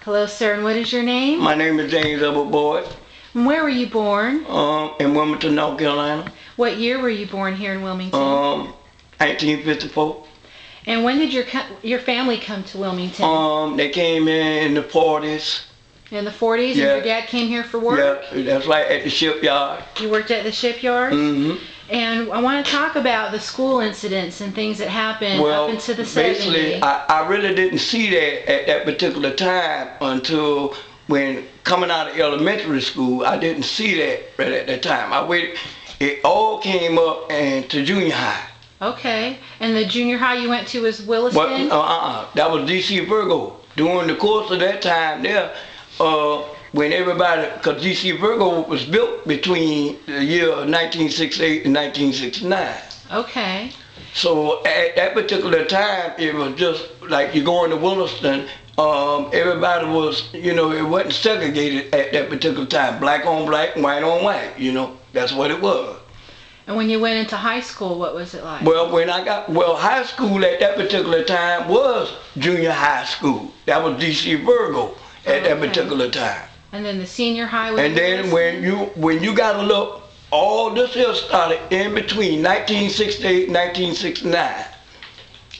Hello, sir, and what is your name? My name is James Boyd. And where were you born? In Wilmington, North Carolina. What year were you born here in Wilmington? 1954. And when did your family come to Wilmington? They came in the 40s. In the 40s? Yeah. And your dad came here for work? Yeah, that's right, at the shipyard. You worked at the shipyard? Mm-hmm. And I want to talk about the school incidents and things that happened up into the 70s. Basically, I really didn't see that at that particular time until when coming out of elementary school. I didn't see that right at that time. It all came up to junior high. Okay. And the junior high you went to was Williston? That was D.C. Virgo. During the course of that time there, when everybody, because D.C. Virgo was built between the year 1968 and 1969. Okay. So at that particular time, it was just like you going to Williston, everybody was, it wasn't segregated at that particular time. Black on black, white on white, that's what it was. And when you went into high school, what was it like? Well, high school at that particular time was junior high school. That was D.C. Virgo at that particular time. And then the senior high was. And then when you got to look, all this here started in between 1968 and 1969.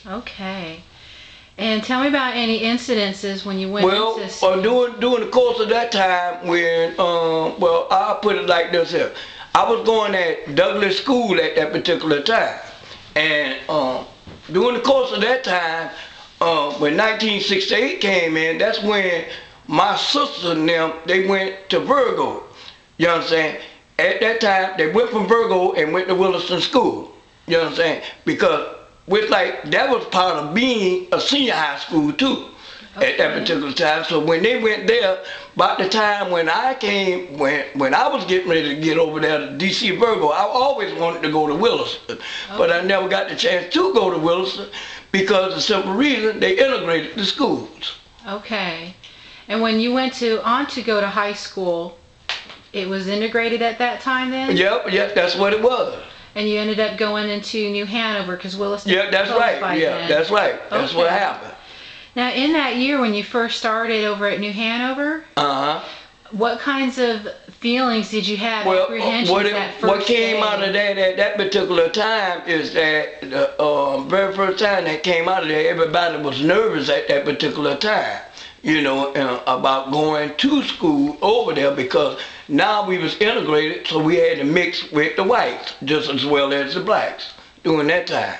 Okay. And tell me about any incidences when you went into school. During the course of that time when, I'll put it like this here. I was going at Douglas School at that particular time. And during the course of that time, when 1968 came in, that's when my sister and them, they went to Virgo. You understand? At that time, they went from Virgo and went to Williston School. You understand? Because that was part of being a senior high school too. Okay. At that particular time. So when they went there, about the time when I came, when I was getting ready to get over there to D.C. Virgo, I always wanted to go to Williston. Okay. But I never got the chance to go to Williston because the simple reason they integrated the schools. Okay. And when you went on to go to high school, it was integrated at that time then? Yep, that's what it was. And you ended up going into New Hanover because Williston. Yeah, that's right. Yeah, that's right. That's what happened. Now, in that year when you first started over at New Hanover, what kinds of feelings did you have? Apprehensions that first what came out of that at that particular time is that the very first time that came out of there, everybody was nervous at that particular time. About going to school over there because now we was integrated, so we had to mix with the whites just as well as the blacks during that time.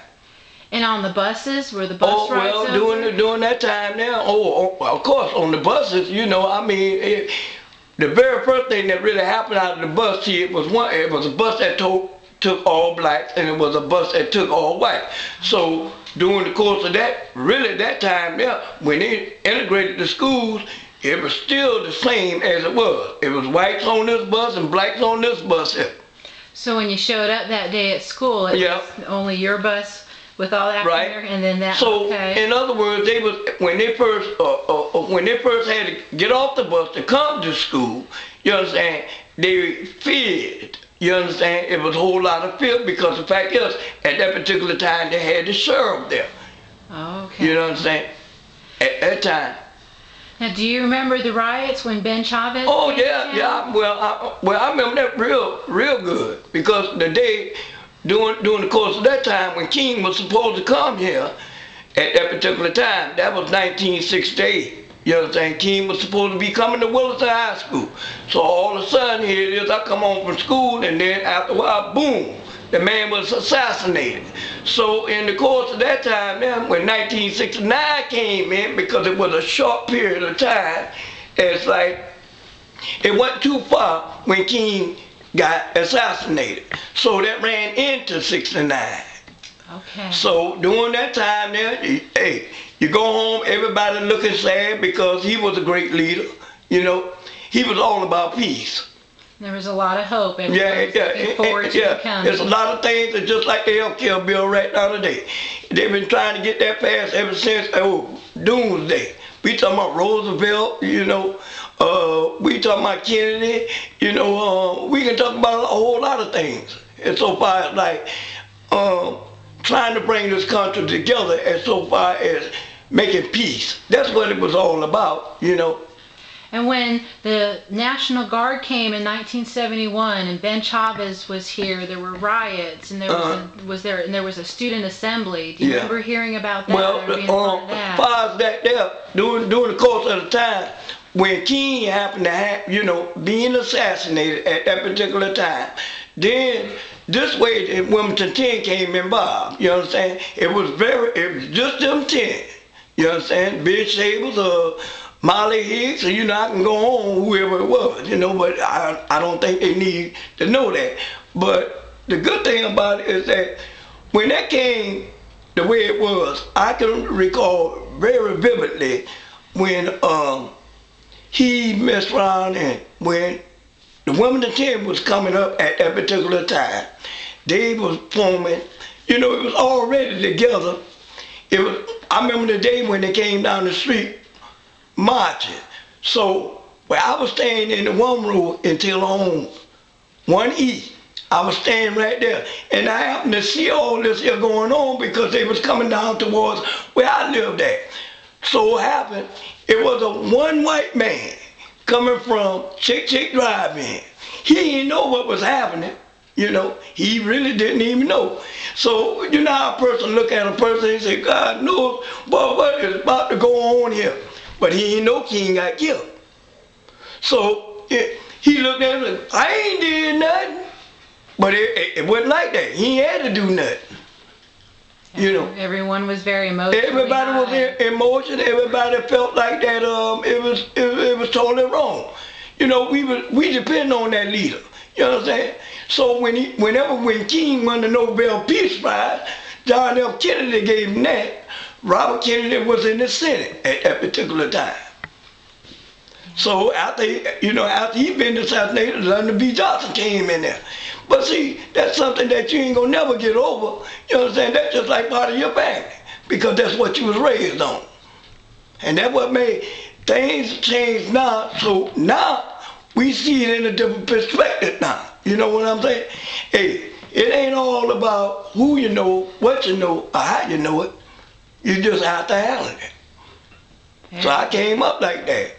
And on the buses, were the bus rides over? During that time now, of course, on the buses, the very first thing that really happened out of the bus, it was a bus that took all blacks and it was a bus that took all white. So during the course of that time there, when they integrated the schools, it was still the same as it was. It was whites on this bus and blacks on this bus here. So when you showed up that day at school, it was only your bus with all that there, and then that. So in other words, when they first had to get off the bus to come to school, you understand, they feared. You understand? It was a whole lot of fear because the fact is, at that particular time, they had the sheriff there. Okay. You know what I'm saying? At that time. Now, do you remember the riots when Ben Chavez? Oh yeah. Well, I remember that real good because the day during the course of that time when King was supposed to come here, at that particular time, that was 1968. You understand? King was supposed to be coming to Williston High School. So all of a sudden, here it is, I come home from school, and then after a while, boom, the man was assassinated. So in the course of that time, then, when 1969 came in, because it was a short period of time, it's like, it wasn't too far when King got assassinated. So that ran into 69. Okay. So during that time there, you go home, everybody looking sad because he was a great leader. He was all about peace. There was a lot of hope. Looking forward to it coming. There's a lot of things that just like the healthcare bill right now today. They've been trying to get that passed ever since doomsday. We talking about Roosevelt, we talking about Kennedy, we can talk about a whole lot of things. And so far as like trying to bring this country together as so far as making peace. That's what it was all about, And when the National Guard came in 1971 and Ben Chavez was here, there were riots and there was a student assembly. Do you remember hearing about that? Well, as far as that there, during the course of the time, when King happened to have, being assassinated at that particular time, then this way the Wilmington 10 came involved. You understand? It was just them 10. You understand? Big Sabers, Molly Hicks, I can go on whoever it was, but I don't think they need to know that. But the good thing about it is that when that came the way it was, I can recall very vividly when he messed around and when the Wilmington 10 was coming up at that particular time. They was forming, it was already together. I remember the day when they came down the street marching. So, I was staying in the one row until on 1E. I was staying right there. And I happened to see all this here going on because they was coming down towards where I lived at. So it happened, it was one white man coming from Chick Drive-In. He didn't know what was happening. He really didn't even know. So, how a person look at a person and say, God knows what is about to go on here. But he didn't know King got killed. So he looked at him and said, I ain't did nothing. But it wasn't like that. He ain't had to do nothing. Everyone was very emotional. Everybody was in emotion. Everybody felt like that it was totally wrong. We depend on that leader. You know what I'm saying? So when King won the Nobel Peace Prize, John F. Kennedy gave him that. Robert Kennedy was in the Senate at that particular time. So after he'd been assassinated, Lyndon B. Johnson came in there. But see, that's something that you ain't gonna never get over. You know what I'm saying? That's just like part of your family, because that's what you was raised on. And that's what made things change now. So now we see it in a different perspective now. You know what I'm saying? Hey, it ain't all about who you know, what you know, or how you know it. You just have to handle it. Yeah. So I came up like that,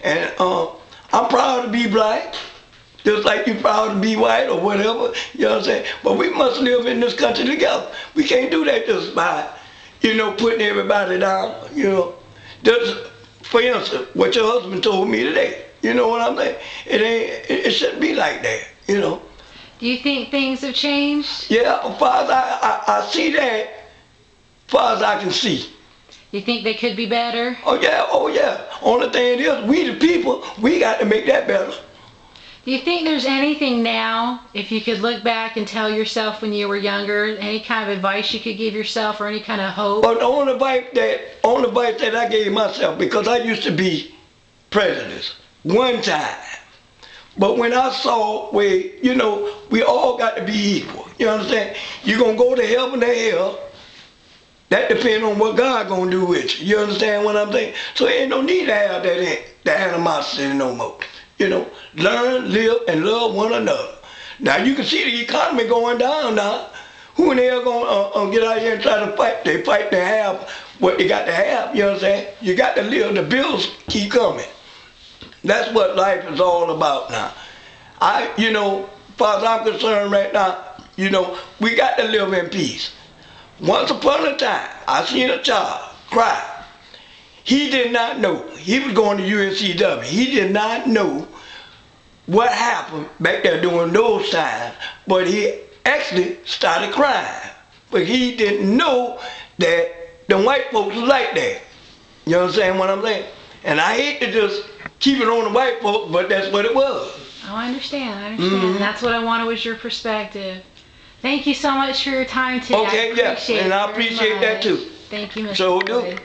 And I'm proud to be black, just like you're proud to be white or whatever, you know what I'm saying? But we must live in this country together. We can't do that just by, putting everybody down, Just, for instance, what your husband told me today, you know what I'm saying? It shouldn't be like that, Do you think things have changed? Yeah, as far as I see that, as far as I can see. You think they could be better? Oh yeah. Only thing is, we the people, we got to make that better. Do you think there's anything now, if you could look back and tell yourself when you were younger, any kind of advice you could give yourself or any kind of hope? Well, the only advice that I gave myself, because I used to be prejudice one time. But when I saw where, we all got to be equal. You understand? You're going to go to heaven or hell. That depends on what God gonna do with you. You understand what I'm saying? So ain't no need to have that animosity no more. Learn, live, and love one another. Now you can see the economy going down now. Who in the hell gonna get out here and try to fight? They fight to have what they got to have. You know what I'm saying? You got to live. The bills keep coming. That's what life is all about now. As far as I'm concerned right now, we got to live in peace. Once upon a time, I seen a child cry. He did not know. He was going to UNCW. He did not know what happened back there during those times, but he actually started crying. But he didn't know that the white folks was like that. You understand what I'm saying? And I hate to just keep it on the white folks, but that's what it was. Oh, I understand. Mm-hmm. That's what I wanted was your perspective. Thank you so much for your time today. Okay, yeah, and I appreciate that too. Thank you, Mr. So do.